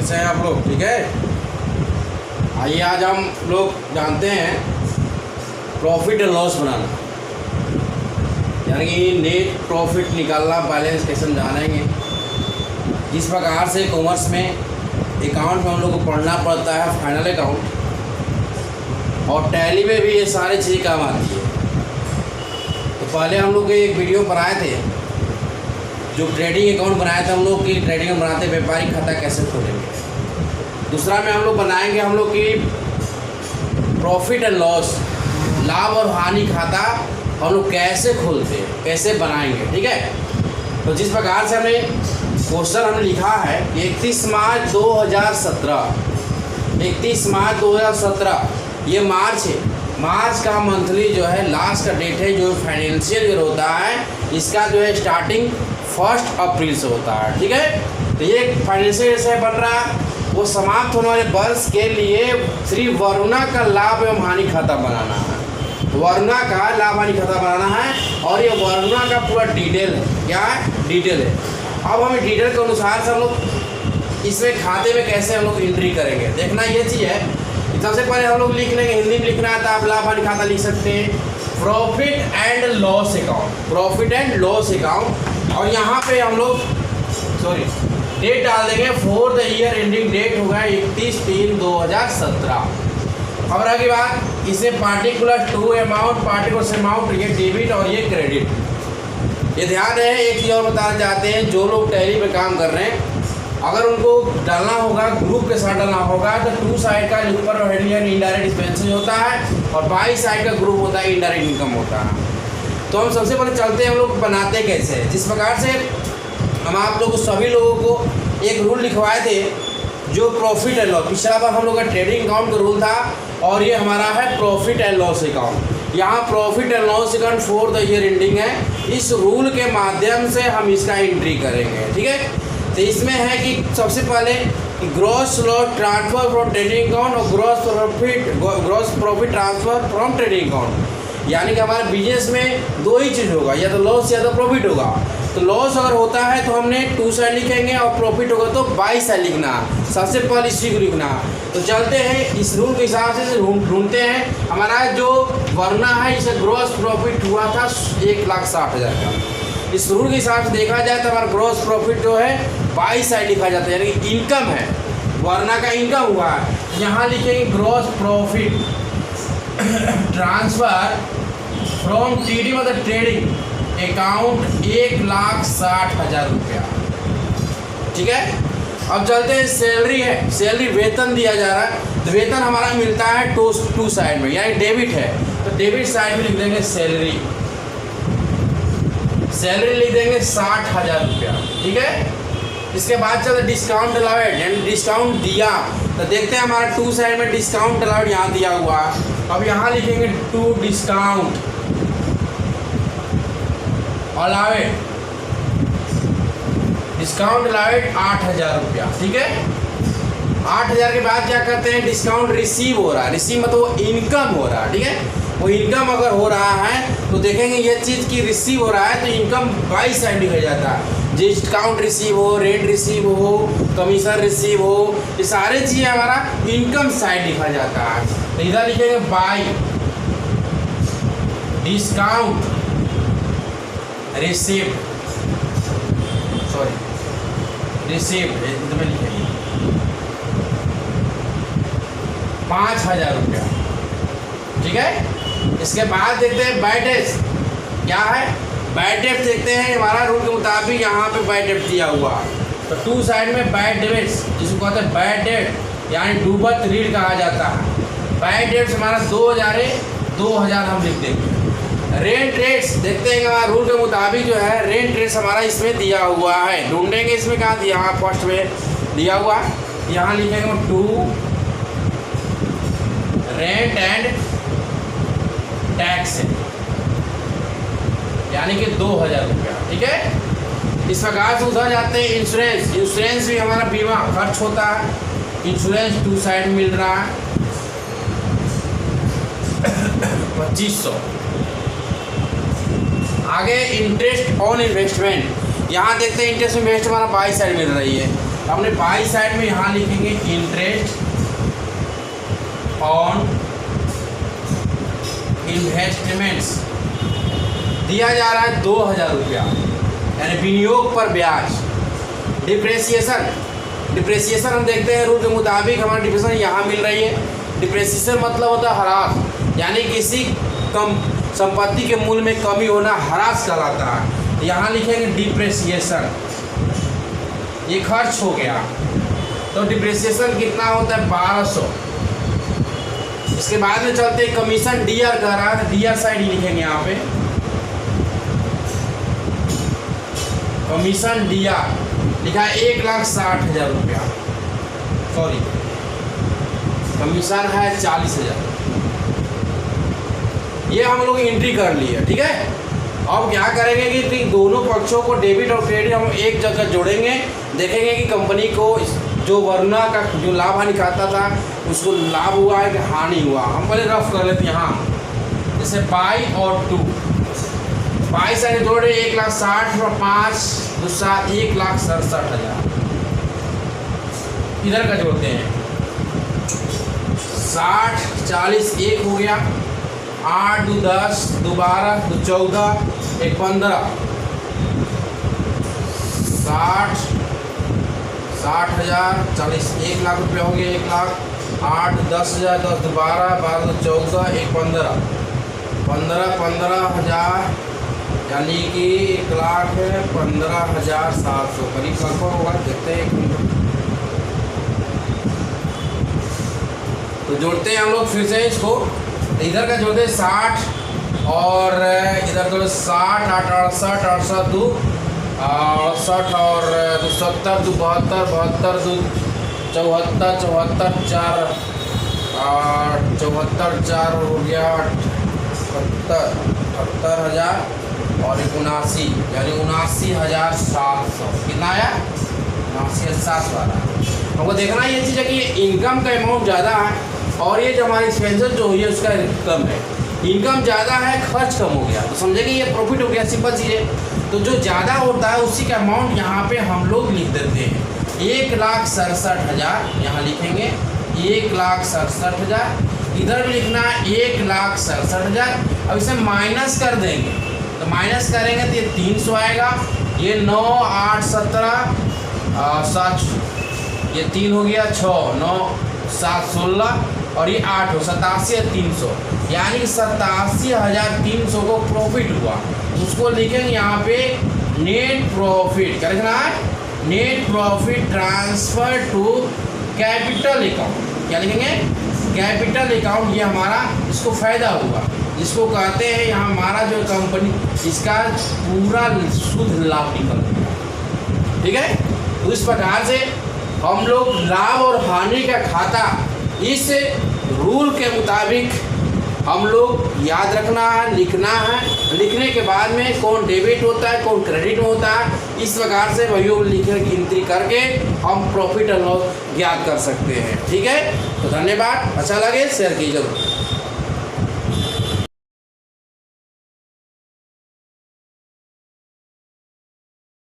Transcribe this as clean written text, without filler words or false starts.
कैसे हैं आप लोग? ठीक है। आइए आज हम लोग जानते हैं प्रॉफिट एंड लॉस बनाना, यानी कि नेट प्रॉफिट निकालना, बैलेंस कैसे जानेंगे। जिस प्रकार से कॉमर्स में अकाउंट में हम लोग को पढ़ना पड़ता है फाइनल अकाउंट, और टैली में भी ये सारी चीज़ें काम आती है। तो पहले हम लोग एक वीडियो बनाए थे, जो ट्रेडिंग अकाउंट बनाया था हम लोग की ट्रेडिंग में बनाते व्यापारिक खाता कैसे खोलेंगे। दूसरा में हम लोग बनाएंगे हम लोग की प्रॉफिट एंड लॉस, लाभ और हानि खाता हम लोग कैसे खोलते हैं, कैसे बनाएंगे। ठीक है। तो जिस प्रकार से हमने क्वेश्चन हमने लिखा है 31 मार्च 2017, 31 मार्च 2017 ये मार्च है। मार्च का मंथली जो है लास्ट का डेट है, जो फाइनेंशियल ईयर होता है इसका जो है स्टार्टिंग 1 अप्रैल से होता है। ठीक है। तो ये फाइनेंशियल ईयर से बन रहा है, वो समाप्त होने वाले वर्ष के लिए श्री वरुणा का लाभ एवं हानि खाता बनाना है। वरुणा का लाभ हानि खाता बनाना है, और ये वरुणा का पूरा डिटेल है। क्या है? डिटेल है। अब हमें डिटेल के अनुसार से हम लोग इसमें खाते में कैसे हम लोग एंट्री करेंगे, देखना ये चीज़ है। सबसे पहले हम लोग लिख लेंगे, हिंदी में लिखना है तो आप लाभ हानि खाता लिख सकते हैं, profit and loss account, profit and loss account. और यहाँ पे हम लोग डेट डाल देंगे, for the year ending date होगा 31/3/2017। और आगे बात, इसे particular to amount, particular amount, ये डेबिट और ये क्रेडिट। ये ध्यान है, एक चीज़ और बताना चाहते हैं, जो लोग टैली पे काम कर रहे हैं अगर उनको डालना होगा, ग्रुप के साथ डालना होगा, तो 2 साइड का ऊपर हेडलाइन इनडायरेक्ट एक्सपेंसेस होता है और 22 साइड का ग्रुप होता है, इनडायरेक्ट इनकम होता है। तो हम सबसे पहले चलते हैं हम लोग बनाते कैसे हैं। जिस प्रकार से हम आप लोगों सभी लोगों को एक रूल लिखवाए थे, जो प्रॉफिट एंड लॉस, पिछला बार हम लोग का ट्रेडिंग अकाउंट का रूल था, और ये हमारा है प्रॉफिट एंड लॉस अकाउंट। यहाँ profit and loss account for the year ending है। इस रूल के माध्यम से हम इसका एंट्री करेंगे। ठीक है। तो इसमें है कि सबसे पहले gross loss transfer from trading account और gross profit transfer from trading account, यानी कि हमारे बिजनेस में 2 ही चीज़ होगा, या तो लॉस या तो प्रॉफिट होगा। तो लॉस अगर होता है तो हमने 2 साइड लिखेंगे, और प्रॉफिट होगा तो 22 साइड लिखना, सबसे पहले इसी को लिखना। तो चलते हैं इस रूल के हिसाब से ढूंढते हैं। हमारा जो वरना है, इसे ग्रॉस प्रॉफिट हुआ था 1,60,000 का। इस रूल के हिसाब से देखा जाए तो हमारा ग्रॉस प्रॉफिट जो है 22 साइड लिखा जाता है, यानी कि इनकम है, वरना का इनकम हुआ है। यहाँ लिखेंगे gross profit transfer from TD मतलब ट्रेडिंग अकाउंट 1,60,000 रुपया। ठीक है। अब चलते हैं, सैलरी है, सैलरी वेतन दिया जा रहा है। तो वेतन हमारा मिलता है 2 साइड में, यानी डेबिट है तो डेबिट साइड में लिख देंगे सैलरी, सैलरी लिख देंगे 60,000 रुपया। ठीक है। इसके बाद चलते डिस्काउंट अलाउड, यानी डिस्काउंट दिया, तो देखते हैं हमारा 2 साइड में डिस्काउंट अलाउड यहाँ दिया हुआ है। अब यहाँ लिखेंगे to discount allowed, discount allowed 8,000 रुपया। ठीक है। 8,000 के बाद क्या करते हैं, डिस्काउंट रिसीव हो रहा है, रिसीव मतलब वो इनकम हो रहा है। ठीक है। वो इनकम अगर हो रहा है तो देखेंगे ये चीज़ की रिसीव हो रहा है तो इनकम 22 साइड लिखा जाता है। डिस्काउंट रिसीव हो, रेंट रिसीव हो, कमीशन रिसीव हो, ये सारे चीज़ें हमारा इनकम साइड लिखा जाता है। तो इधर लिखेंगे बाय डिस्काउंट रिसीव, इसमें लिखेंगे 5,000 रुपया। ठीक है। इसके बाद देखते हैं बाय डेट क्या है, बाय डेट देखते हैं। हमारा रूल के मुताबिक यहाँ पे बाय डेट दिया हुआ, तो 2 साइड में बाय डेट, जिसको कहते हैं बाय डेट, यानी डूबत रीड कहा जाता है। बाय डेट हमारा 2,000 हम लिख देंगे। रेंट रेट्स देखते हैं, हमारा रूल के मुताबिक जो है रेंट रेट्स हमारा इसमें दिया हुआ है, ढूंढेंगे इसमें कहाँ दिया, फर्स्ट में दिया हुआ है, यहाँ लिखेंगे टू रेंट एंड टैक्स, यानी कि 2,000 रुपया। ठीक है। इस प्रकार से उधर जाते हैं इंश्योरेंस, इंश्योरेंस भी हमारा बीमा खर्च होता है, इंश्योरेंस 2 साइड मिल रहा है 2500। आगे इंटरेस्ट ऑन इन्वेस्टमेंट, यहाँ देखते हैं इंटरेस्ट इन्वेस्ट हमारा 22 साइड मिल रही है, हमने बाई साइड में यहाँ लिखेंगे इंटरेस्ट ऑन इन्वेस्टमेंट्स, दिया जा रहा है 2000 रुपया, यानी विनियोग पर ब्याज। डिप्रेसिएशन हम देखते हैं रूल के मुताबिक हमारा डिप्रेसिएशन यहाँ मिल रही है। डिप्रेसिएशन मतलब होता है ह्रास, यानी किसी कम संपत्ति के मूल्य में कमी होना ह्रास कहलाता है। यहाँ लिखेंगे डिप्रेसिएशन, ये खर्च हो गया, तो डिप्रेसिएशन कितना होता है 1200। इसके बाद में चलते कमीशन डीआर कह रहा है, डीआर साइड ही लिखेंगे यहाँ पे। कमीशन डीआर लिखा है 1,60,000 रुपया, सॉरी कमीशन है 40,000। ये हम लोग एंट्री कर लिए, ठीक है। अब क्या करेंगे कि दोनों पक्षों को डेबिट और क्रेडिट हम एक जगह जोड़ेंगे, देखेंगे कि कंपनी को जो वरना का जो लाभ हानि खाता था उसको लाभ हुआ है कि हानि हुआ। हम पहले रफ कर लेते हैं यहाँ, जैसे बाई और टू, बाई साइड जोड़े 1,60,000 और 5 दूसरा 1,67,000, इधर का जोड़ते हैं 60 40 1 हो गया, 8 2 10 2 12 2 14 1 15, 60,000 40 1 लाख रुपये हो गए, 1 लाख 8 10,000 10 2 12 12 2 14 1 15 15,000, यानी कि 1,15,700 करीब लगभग होगा। देखते हैं, तो जोड़ते हैं हम लोग फिर से इसको। इधर का जोड़ते 60 और इधर तो 60 8 68 68 2 68 और 70 2 72 72 2 74 74 4 74 4 हो गया 78,000 और 79, यानी 79,700। कितना आया? 79,700 आ रहा है। हमको देखना ये चीज़ है कि ये इनकम का अमाउंट ज़्यादा है और ये जो हमारी एक्सपेंसेस जो हुई है उसका कम है। इनकम ज़्यादा है, खर्च कम हो गया, तो समझेंगे ये प्रॉफिट हो गया, सिंपल चीज़ है। तो जो ज़्यादा होता है उसी का अमाउंट यहाँ पे हम लोग लिख देते हैं। 1,67,000 यहाँ लिखेंगे, 1,67,000, इधर भी लिखना 1,67,000। अब इसे माइनस कर देंगे, तो माइनस करेंगे तो ये 300 आएगा, ये 9 8 17 7, ये 3 हो गया 6 9 7 16 और ये 8 हो 87,300, यानी 87,300 को प्रॉफिट हुआ। उसको लिखेंगे यहाँ पे नेट प्रॉफिट, क्या लिखना है? Net profit transfer to capital account. क्या लिखेंगे? Capital account. ये हमारा इसको फायदा हुआ, जिसको कहते हैं यहाँ हमारा जो कंपनी इसका पूरा शुद्ध लाभ निकल गया, ठीक है। तो इस प्रकार से हम लोग लाभ और हानि का खाता इस रूल के मुताबिक हम लोग याद रखना है, लिखना है। लिखने के बाद में कौन डेबिट होता है कौन क्रेडिट होता है, इस प्रकार से वही लिखने की गिनती करके हम प्रॉफिट और लॉस ज्ञात कर सकते हैं, ठीक है। तो धन्यवाद, अच्छा लगे शेयर कीजिए जरूर।